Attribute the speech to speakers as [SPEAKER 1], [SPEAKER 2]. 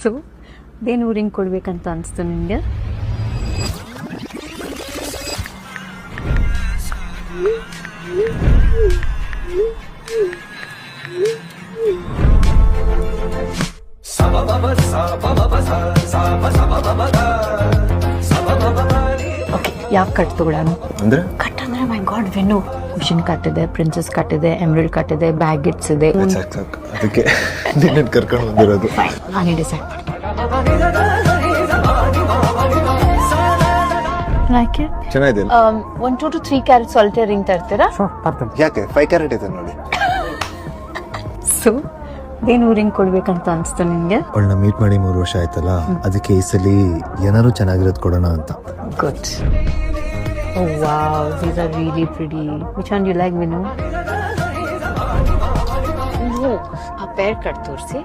[SPEAKER 1] So ಅದೇನು ring ಕೊಡ್ಬೇಕಂತ ಅನಿಸ್ತು ನಿಮಗೆ? ಓಕೆ, ಯಾವ ಕಟ್ ತಗೊಳ್ಳೋಣ?
[SPEAKER 2] ಅಂದ್ರೆ
[SPEAKER 1] ಕಟ್ ಅಂದ್ರೆ ಮೈ ಗಾಡ್ ವೆನ್ನು ಕುಷನ್ ಕಟ್ ಇದೆ, ಪ್ರಿನ್ಸಸ್ ಕಟ್ ಇದೆ, ಎಮ್ರಲ್ಡ್ ಕಟ್ ಇದೆ, ಬ್ಯಾಗೆಟ್ಸ್ ಇದೆ.
[SPEAKER 2] ಸಾಕು ಅದಕ್ಕೆ ನಿನ್ನ ಕರ್ಕೊಂಡು ಬಂದಿರೋದು.
[SPEAKER 1] ನಾನೇ ಡಿಸೈಡ್ ಮಾಡ್ತೀನಿ.
[SPEAKER 2] ಚೆನ್ನಾಗಿದೆ.
[SPEAKER 1] 1 to 3 ಕ್ಯಾರೆಟ್ ಸಾಲ್ಟೇರ್ ರಿಂಗ್ ತರ್ತೀರಾ?
[SPEAKER 2] ಯಾಕೆ 5 ಕ್ಯಾರೆಟ್ ಇದೆ ನೋಡಿ.
[SPEAKER 1] ಸೊ ಅದೇನು ರಿಂಗ್ ಕೊಡ್ಬೇಕಂತ ಅನಿಸ್ತು ನಿಮಗೆ?
[SPEAKER 2] ಅವಳನ್ನ ಮೀಟ್ ಮಾಡಿ 3 ವರ್ಷ ಆಯ್ತಲ್ಲ, ಅದಕ್ಕೆ ಈ ಸಲ ಏನಾದ್ರು ಚೆನ್ನಾಗಿರೋದು ಕೊಡೋಣ ಅಂತ.
[SPEAKER 1] Good. Oh wow, these are really pretty. Which one do you like, Vinu? No, a pair cut ತೋರಿಸಿ.